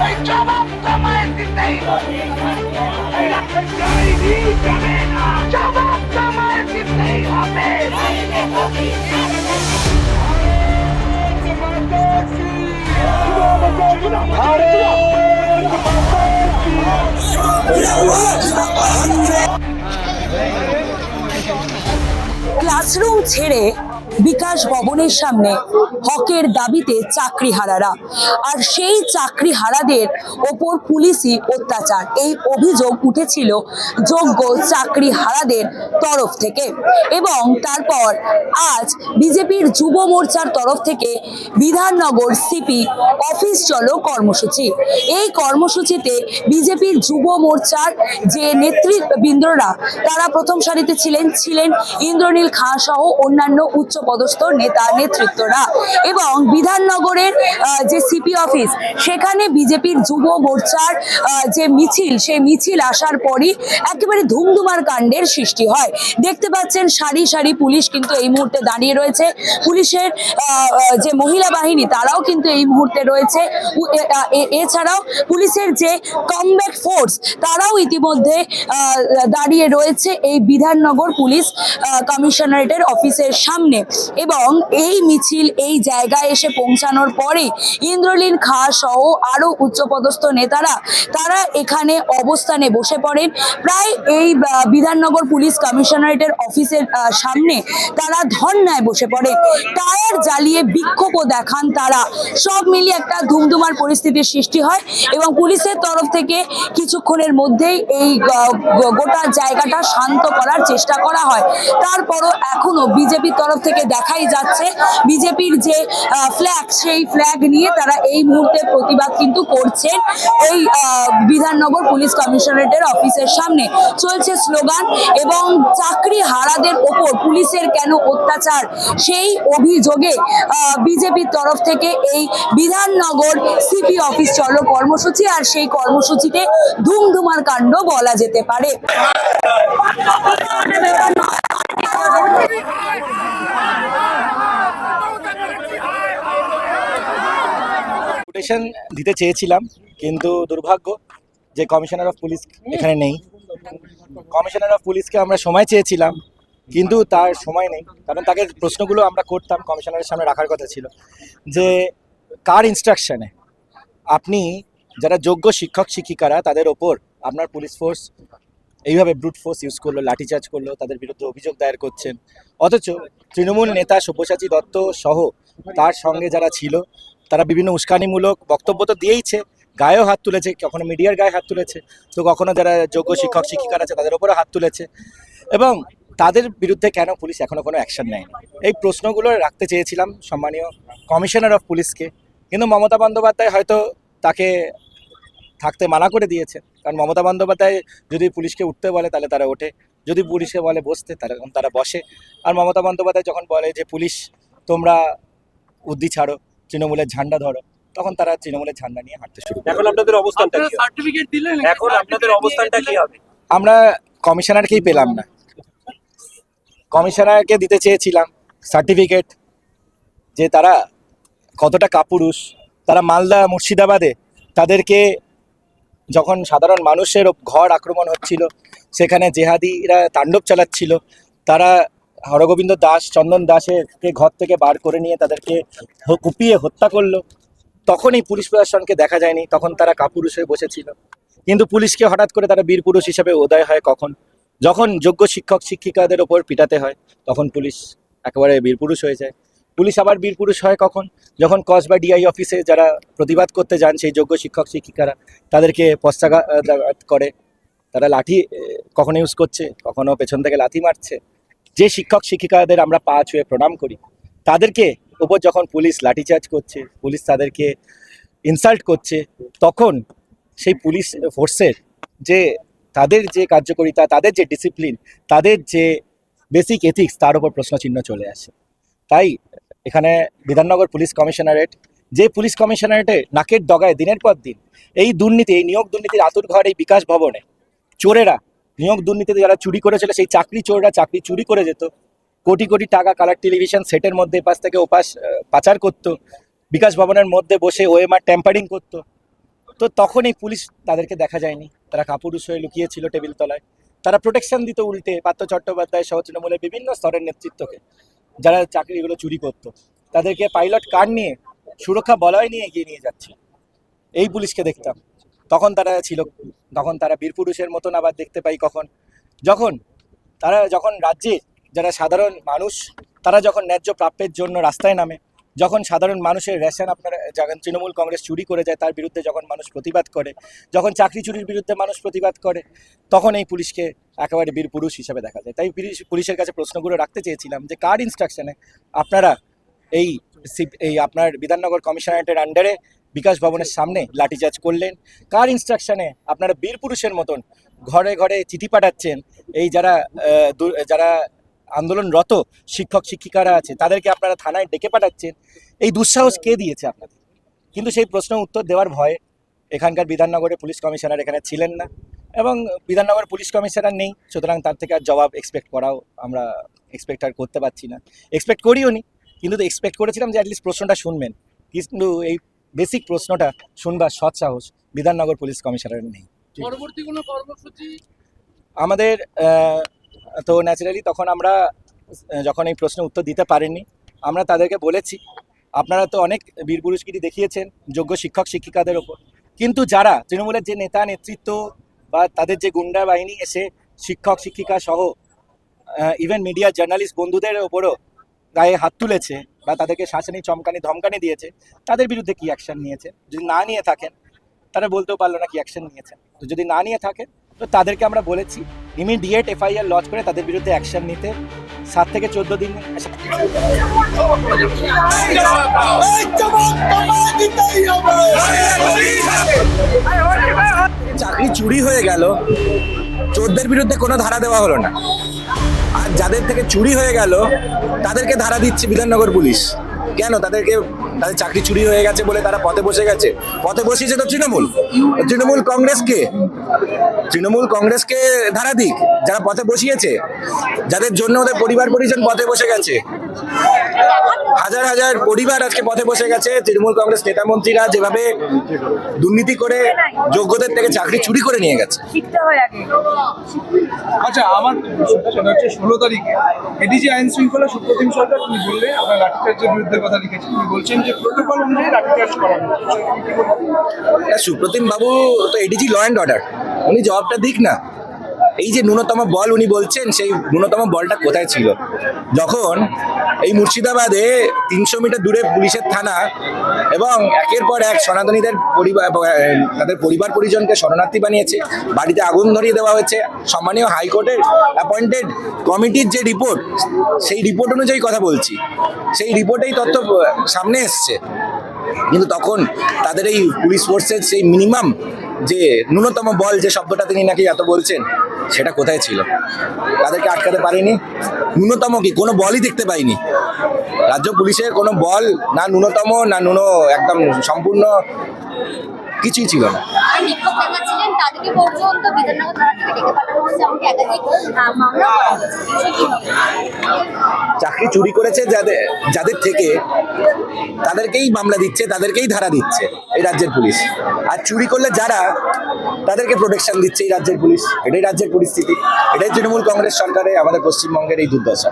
এই জবাব তোমায় দিতেই হবে। এই রাতে জয়নি যাবে না, জবাব তোমায় দিতেই হবে। ক্লাসরুম ছেড়ে বিকাশ ভবনের সামনে হকের দাবিতে চাকরিহারারা, আর সেই চাকরিহারাদের ওপর পুলিশি অত্যাচার, এই অভিযোগ উঠেছিল যোগ্য চাকরিহারাদের তরফ থেকে। এবং তারপর আজ বিজেপির যুব মোর্চার তরফ থেকে বিধাননগর সিপি অফিস চলো কর্মসূচি। এই কর্মসূচিতে বিজেপির যুব মোর্চার যে নেতৃবৃন্দরা তারা প্রথম সারিতে ছিলেন ইন্দ্রনীল খাঁ সহ অন্যান্য উচ্চপদস্থ নেতা নেতৃত্বরা। এবং বিধাননগরের যে সিপি অফিস, সেখানে বিজেপির যুব মোর্চার যে মিছিল, সেই মিছিল আসার পরই একেবারে ধুমধুমার কাণ্ডের সৃষ্টি হয়। দেখতে পাচ্ছেন সারি সারি পুলিশ কিন্তু এই মুহূর্তে দাঁড়িয়ে রয়েছে। পুলিশের যে মহিলা বাহিনী তারাও কিন্তু এই মুহূর্তে রয়েছে। এছাড়াও পুলিশের যে কমব্যাট ফোর্স তারাও ইতিমধ্যে দাঁড়িয়ে রয়েছে এই বিধাননগর পুলিশ কমিশনারেটের অফিসের সামনে। এবং এই মিছিল এই জায়গায় এসে পৌঁছানোর পরে ইন্দ্রনীল খাঁ সহ আরো উচ্চপদস্থ নেতারা তারা এখানে অবস্থানে বসে পড়েন। প্রায় এই বিধাননগর পুলিশ কমিশনারেটের অফিসের সামনে তারা ধর্নায় বসে পড়ে, টায়ার জ্বালিয়ে বিক্ষোভও দেখান তারা। সব মিলিয়ে একটা ধুমধুমার পরিস্থিতির সৃষ্টি হয় এবং পুলিশের তরফ থেকে কিছুক্ষণের মধ্যেই এই গোটা জায়গাটা শান্ত করার চেষ্টা করা হয়। তারপরও এখনো বিজেপির তরফ থেকে দেখাই যাচ্ছে বিজেপির যে ফ্ল্যাগ, সেই ফ্ল্যাগ নিয়ে তারা এই মুহূর্তে প্রতিবাদ কিন্তু করছেন। এই বিধাননগর পুলিশ কমিশনারেটের অফিসের সামনে চলছে স্লোগান এবং চাকরি হারাদের ওপর পুলিশের কেন অত্যাচার, সেই অভিযোগে বিজেপির তরফ থেকে এই বিধাননগর সিপি অফিস চলো কর্মসূচি। আর সেই কর্মসূচিতে ধুমধুমার কাণ্ড বলা যেতে পারে। নোটিফিকেশন দিতে চেয়েছিলাম, কিন্তু দুর্ভাগ্য যে কমিশনার অফ পুলিশ এখানে নেই। কমিশনার অফ পুলিশকে আমরা সময় চেয়েছিলাম, কিন্তু তার সময় নেই। কারণ তাকে প্রশ্নগুলো আমরা করতাম, কমিশনারের সামনে রাখার কথা ছিল যে কার ইনস্ট্রাকশনে আপনি যারা যোগ্য শিক্ষক শিক্ষিকারা তাদের ওপর আপনার পুলিশ ফোর্স এইভাবে ব্রুট ফোর্স ইউজ করলো, লাঠিচার্জ করলো, তাদের বিরুদ্ধে অভিযোগ দায়ের করছেন। অথচ তৃণমূল নেতা সব্যসাচী দত্ত সহ তার সঙ্গে যারা ছিল তারা বিভিন্ন উস্কানিমূলক বক্তব্য তো দিয়েইছে, গায়েও হাত তুলেছে, কখনো মিডিয়ার গায়ে হাত তুলেছে, তো কখনো যারা যোগ্য শিক্ষক শিক্ষিকারা আছে তাদের ওপরও হাত তুলেছে। এবং তাদের বিরুদ্ধে কেন পুলিশ এখনো কোনো অ্যাকশন নেয়নি, এই প্রশ্নগুলো রাখতে চেয়েছিলাম সম্মানীয় কমিশনার অফ পুলিশকে। কিন্তু মমতা বন্দ্যোপাধ্যায় হয়তো তাকে থাকতে মানা করে দিয়েছে। কারণ মমতা বন্দ্যোপাধ্যায় যদি পুলিশকে উঠতে বলে তাহলে তারা ওঠে, যদি পুলিশকে বলে বসতে তখন তারা বসে। আর মমতা বন্দ্যোপাধ্যায় যখন বলে যে পুলিশ তোমরা উদ্দি ছাড়ো, তৃণমূলের ঝান্ডা ধরো, তখন তারা তৃণমূলের ঝান্ডা নিয়ে হাঁটতে শুরু করে। এখন আপনাদের অবস্থানটা কি? সার্টিফিকেট দিলেন, এখন আপনাদের অবস্থানটা কি হবে? আমরা কমিশনারকেই পেলাম না। কমিশনারকে দিতে চেয়েছিলাম সার্টিফিকেট যে তারা কতটা কাপুরুষ। তারা মালদা মুর্শিদাবাদে তাদেরকে যখন সাধারণ মানুষের ঘর আক্রমণ হচ্ছিল, সেখানে জেহাদিরা তাণ্ডব চালাচ্ছিল, তারা হরগোবিন্দ দাস, চন্দন দাসেরকে ঘর থেকে বার করে নিয়ে তাদেরকে কুপিয়ে হত্যা করলো। তখন এই পুলিশ প্রশাসনকে দেখা যায়নি, তখন তারা কাপুরুষ হয়ে বসেছিল। কিন্তু পুলিশকে হঠাৎ করে তারা বীরপুরুষ হিসেবে উদয় হয় কখন? যখন যোগ্য শিক্ষক শিক্ষিকাদের ওপর পিটাতে হয় তখন পুলিশ একেবারে বীরপুরুষ হয়ে যায়। পুলিশ আবার বীরপুরুষ হয় কখন? যখন কসবা ডিআই অফিসে যারা প্রতিবাদ করতে যান সেই যোগ্য শিক্ষক শিক্ষিকারা তাদেরকে পশ্চাৎ করে, তারা লাঠি কখনো ইউজ করছে, কখনো পেছন থেকে লাথি মারছে। যে শিক্ষক শিক্ষিকাদের আমরা পা ছুঁয়ে প্রণাম করি, তাদেরকে ওপর যখন পুলিশ লাঠিচার্জ করছে, পুলিশ তাদেরকে ইনসাল্ট করছে, তখন সেই পুলিশ ফোর্সের যে তাদের যে কার্যকারিতা, তাদের যে ডিসিপ্লিন, তাদের যে বেসিক এথিক্স, তার উপর প্রশ্নচিহ্ন চলে আসে। তাই এখানে বিধাননগর পুলিশ কমিশনারেট, যে পুলিশ কমিশনারেটে নাকের ডগায় দিনের পর দিন এই দুর্নীতি, এই নিয়োগ দুর্নীতির আতুর ঘর, এই বিকাশ ভবনে চোরেরা নিয়োগ দুর্নীতিতে যারা চুরি করেছিল, সেই চাকরি চোররা চাকরি চুরি করে যেত, কোটি কোটি টাকা কালার টেলিভিশন সেটের মধ্যে এপাশ থেকে ওপাশ পাচার করতো, বিকাশ ভবনের মধ্যে বসে ওএমআর ট্যাম্পারিং করতো। তো তখন এই পুলিশ তাদেরকে দেখা যায়নি, তারা কাপুরুষ হয়ে লুকিয়েছিল টেবিল তলায়। তারা প্রোটেকশন দিত উল্টে পার্থ চট্টোপাধ্যায় সহ তৃণমূলের বিভিন্ন স্তরের নেতৃত্বকে, যারা চাকরিগুলো চুরি করতো তাদেরকে পাইলট কার নিয়ে সুরক্ষা বলয় নিয়ে এগিয়ে নিয়ে যাচ্ছে। এই পুলিশকে দেখতাম তখন তারা ছিল, তখন তারা বীরপুরুষের মতন। আবার দেখতে পাই যখন রাজ্যে যারা সাধারণ মানুষ তারা যখন ন্যায্য প্রাপ্যের জন্য রাস্তায় নামে, যখন সাধারণ মানুষের রেশন যখন তৃণমূল কংগ্রেস চুরি করে যায় তার বিরুদ্ধে যখন মানুষ প্রতিবাদ করে, যখন চাকরি চুরির বিরুদ্ধে মানুষ প্রতিবাদ করে, তখন এই পুলিশকে একেবারে বীরপুরুষ হিসেবে দেখা যায়। তাই পুলিশের কাছে প্রশ্নগুলো রাখতে চেয়েছিলাম যে কার ইনস্ট্রাকশনে আপনারা এই আপনার বিধাননগর কমিশনারেটের আন্ডারে বিকাশ ভবনের সামনে লাঠিচার্জ করলেন? কার ইনস্ট্রাকশনে আপনারা বীরপুরুষের মতন ঘরে ঘরে চিঠি পাঠাচ্ছেন? এই যারা আন্দোলনরত শিক্ষক শিক্ষিকারা আছে তাদেরকে আপনারা থানায় ডেকে পাঠাচ্ছেন, এই দুঃসাহস কে দিয়েছে আপনাদের? কিন্তু সেই প্রশ্ন উত্তর দেওয়ার ভয়ে এখানকার বিধাননগরের পুলিশ কমিশনার এখানে ছিলেন না, এবং বিধাননগর পুলিশ কমিশনার নেই, সুতরাং তার থেকে আর জবাব আমরা এক্সপেক্ট আর করতে পারছি না। এক্সপেক্ট করিও নি, কিন্তু এক্সপেক্ট করেছিলাম যে অ্যাটলিস্ট প্রশ্নটা শুনবেন, কিন্তু এই বেসিক প্রশ্নটা শুনবার সৎ সাহস বিধাননগর পুলিশ কমিশনারের নেই। পরবর্তী কোনো কর্মসূচি আমাদের তো ন্যাচারালি তখন আমরা যখন এই প্রশ্নের উত্তর দিতে পারেননি, আমরা তাদেরকে বলেছি আপনারা তো অনেক বীরপুরুষগিরি দেখিয়েছেন যোগ্য শিক্ষক শিক্ষিকাদের ওপর, কিন্তু যারা তৃণমূলের যে নেতা নেতৃত্ব বা তাদের যে গুন্ডা বাহিনী এসে শিক্ষক শিক্ষিকা সহ ইভেন মিডিয়া জার্নালিস্ট বন্ধুদের ওপরও গায়ে হাত তুলেছে বা তাদেরকে শাসনি চমকানি ধমকানি দিয়েছে, তাদের বিরুদ্ধে কি অ্যাকশন নিয়েছে? যদি না নিয়ে থাকেন, তারা বলতেও পারলো না কি অ্যাকশন নিয়েছে। তো যদি না নিয়ে থাকে তো তাদেরকে আমরা বলেছি ইমিডিয়েট এফআইআর লঞ্চ করে তাদের বিরুদ্ধে অ্যাকশন নিতে 7 থেকে 14 দিন। চাকরি চুরি হয়ে গেল, চোরদের বিরুদ্ধে কোনো ধারা দেওয়া হলো না, আর যাদের থেকে চুরি হয়ে গেল তাদেরকে ধারা দিচ্ছে বিধাননগর পুলিশ। কেন? তাদের চাকরি চুরি হয়ে গেছে বলে তারা পথে বসে গেছে? পথে বসিয়েছে তো তৃণমূল কংগ্রেসকে ধারা দিক, যারা পথে বসিয়েছে, যাদের জন্য ওদের পরিবার পরিজন পথে বসে গেছে। হাজার হাজার পরিবার আজকে পথে বসে গেছে। তৃণমূল কংগ্রেস নেতা মন্ত্রীরা যেভাবে দুর্নীতি করে যোগ্যদের থেকে চাকরি চুরি করে নিয়ে গেছে। আচ্ছা, আমার সেটা হচ্ছে 16 তারিখে এডিজি আইন শৃঙ্খলা সুপ্রতিম সরকার, তুমি বললে আমরা লাঠিচার্জের বিরুদ্ধে কথা লিখেছি, তুমি বলছেন যে প্রোটোকল অনুযায়ী লাঠিচার্জ করা হচ্ছে। সুপ্রতিম বাবু তো এডিজি ল অ্যান্ড অর্ডার, উনি জবাবটা দিক না। এই যে ন্যূনতম বল উনি বলছেন, সেই ন্যূনতম বলটা কোথায় ছিল যখন এই মুর্শিদাবাদে 300 মিটার দূরে পুলিশের থানা এবং একের পর এক সনাতনীদের তাদের পরিবার পরিজনকে শরণার্থী বানিয়েছে, বাড়িতে আগুন ধরিয়ে দেওয়া হয়েছে। সম্মানীয় হাইকোর্টের অ্যাপয়েন্টেড কমিটির যে রিপোর্ট, সেই রিপোর্ট অনুযায়ী কথা বলছি, সেই রিপোর্টেই তথ্য সামনে এসছে। কিন্তু তখন তাদের এই পুলিশ ফোর্সের সেই মিনিমাম যে ন্যূনতম বল, যে শব্দটা তিনি নাকি এত বলছেন, সেটা কোথায় ছিল? তাদেরকে আটকাতে পারেনি। ন্যূনতম কি কোনো বলই দেখতে পাইনি রাজ্য পুলিশের, কোনো বল না, ন্যূনতম না, একদম সম্পূর্ণ কিছুই ছিল না। চাকরি চুরি করেছে যাদের থেকে, তাদেরকেই মামলা দিচ্ছে, তাদেরকেই ধারা দিচ্ছে এই রাজ্যের পুলিশ। আর চুরি করলে যারা, তাদেরকে প্রোটেকশন দিচ্ছে এই রাজ্যের পুলিশ। এটাই রাজ্যের পরিস্থিতি, এটাই তৃণমূল কংগ্রেস সরকারে আমাদের পশ্চিমবঙ্গের এই দুর্দশা।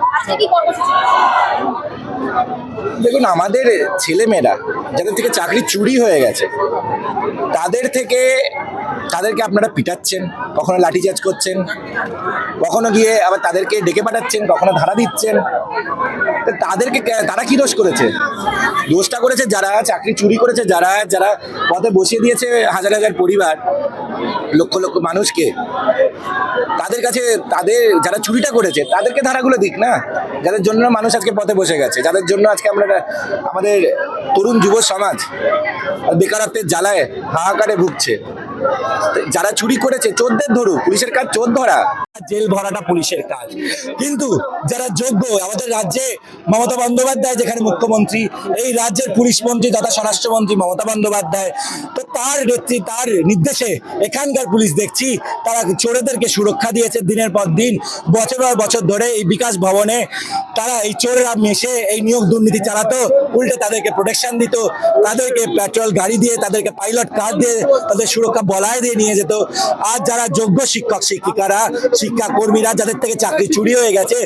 দেখুন, আমাদের ছেলেমেয়েরা যাদের থেকে চাকরি চুরি হয়ে গেছে, তাদেরকে আপনারা পিটাচ্ছেন, কখনো লাঠিচার্জ করছেন, কখনো গিয়ে আবার তাদেরকে ডেকে পাঠাচ্ছেন, কখনো ধারা দিচ্ছেন। তারা কি দোষ করেছে? দোষটা করেছে যারা চাকরি চুরি করেছে, যারা পথে বসিয়ে দিয়েছে হাজার হাজার পরিবার, লক্ষ লক্ষ মানুষকে। তাদের কাছে যারা চুরিটা করেছে তাদেরকে ধারাগুলো দিক না, যাদের জন্য মানুষ আজকে পথে বসে গেছে, যাদের জন্য আজকে আমাদের তরুণ যুব সমাজ বেকারত্বের জ্বালায় হাহাকারে ভুগছে। যারা চুরি করেছে, চোরদের ধরুক, পুলিশের কাজ চোর ধরা, জেল ভরাটা পুলিশের কাজ। কিন্তু যারা যোগ্য, আমাদের রাজ্যে মমতা বন্দ্যোপাধ্যায় যেখানে মুখ্যমন্ত্রী, এই রাজ্যের পুলিশ মন্ত্রী তথা স্বরাষ্ট্রমন্ত্রী মমতা বন্দ্যোপাধ্যায়, তো তার নির্দেশে এখানকার পুলিশ দেখছি তারা চোরেদেরকে সুরক্ষা দিয়েছে দিনের পর দিন, বছর পর বছর ধরে এই বিকাশ ভবনে তারা এই চোরেরা মেশে এই নিয়োগ দুর্নীতি চালাতো, উল্টে তাদেরকে প্রোটেকশন দিত, তাদেরকে পেট্রোল গাড়ি দিয়ে, তাদেরকে পাইলট কার দিয়ে তাদের সুরক্ষা বলায় দিয়ে নিয়ে যেত। আর যারা যোগ্য শিক্ষক শিক্ষিকারা, শিক্ষাকর্মীরা যাদের থেকে চাকরি চুরি হয়ে গেছে,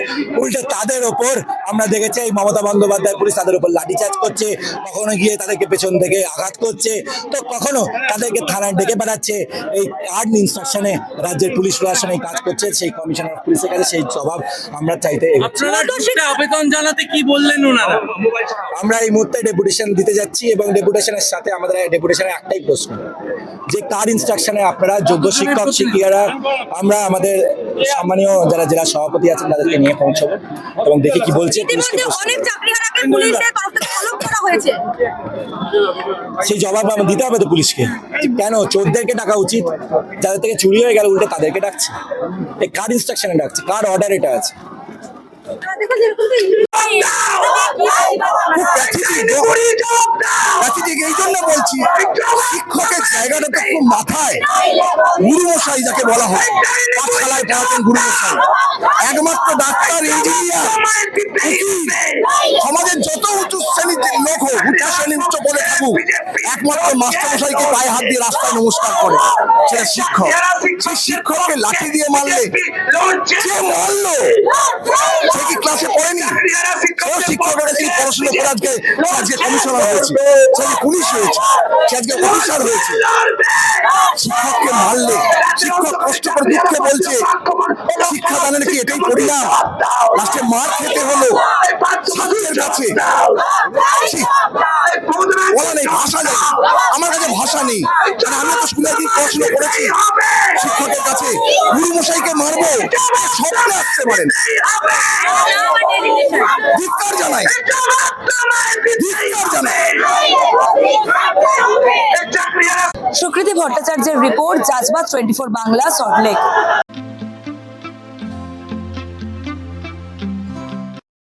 উল্টে তাদের ওপর আমরা দেখেছি এই মমতা বন্দ্যোপাধ্যায় পুলিশ তাদের উপর লাঠিচার্জ করছে, কখনো গিয়ে তাদেরকে পেছন থেকে আঘাত করছে, তো কখনো তাদেরকে থানায় ডেকে বেড়াচ্ছে। এই আর্ড ইনস্ট্রাকশনে রাজ্যের পুলিশ প্রশাসন এই কাজ করছে, সেই কমিশনার পুলিশের কাছে সেই জবাব আমরা চাইতে এগোচ্ছি। আপনারা ঢুকতে আবেদন জানাতে কি বললেন ওনারা? আমরা এই মুহূর্তে ডেপুটেশন দিতে যাচ্ছি এবং ডেপুটেশনের সাথে আমাদের ডেপুটেশনের একটাই প্রশ্ন, যে কার ইনস্ট্রাকশনে আপনারা যোগ্য শিক্ষক শিক্ষিকারা, আমরা আমাদের সম্মানীয় যারা জেলা সভাপতি আছেন তাদেরকে নিয়ে পৌঁছবো এবং দেখি কি বলছে। পুলিশকে প্রশ্ন অনেক চাকরিহারাকে পুলিশের তরফ থেকে তলব করা হয়েছে, সেই জবাব আমরা দিতে হবে তো পুলিশকে। কেন চোরদেরকে ডাকা উচিত, যাদের থেকে চুরি হয়ে গেল উল্টে তাদেরকে ডাকছে? এই কার ইনস্ট্রাকশনে ডাকছে, কার অর্ডার এটা আছে? এই জন্য বলছি শিক্ষকের জায়গাটা তো খুব মাথায়। গুরুমশাই যাকে বলা হয়, পাঠশালায় পড়াতেন গুরুমশাই, একমাত্র ডাক্তার, ইঞ্জিনিয়ার, সমাজের যত উঁচু শ্রেণীর লোক হোক, উচ্চ শ্রেণীর উচ্চ পদে থাকুক, একমাত্র মাস্টারমশাইকে পায়ে হাত দিয়ে রাস্তায় নমস্কার করে, সেটা শিক্ষক। সেই শিক্ষককে লাঠি দিয়ে মারলে, যে মারলো সে কি ক্লাসে পড়েনি? সেও শিক্ষকের কাছে পড়াশোনা করে আজকে কমিশনার হয়েছে, সে পুলিশ হয়েছে, সে আজকে অফিসার হয়েছে। শিক্ষককে মারলে, শিক্ষক কষ্ট করে দুঃখে বলছে শিক্ষাদানের কি এটাই করি না, লাস্টে মার খেতে হলো ছাত্রের কাছে। বলা নেই, ভাষা নেই, আমার কাছে ভাষা নেই। আমি তো স্কুলে একদিন পড়াশোনা করেছি, শিক্ষকের কাছে গুরুমশাইকে মারবো স্বপ্নে আসতে পারেন। ধিক্কার জানাই, ধিক্কার জানাই। সুকৃতি ভট্টাচার্যের রিপোর্ট, জাজবাত 24 বাংলা, সল্টলেক।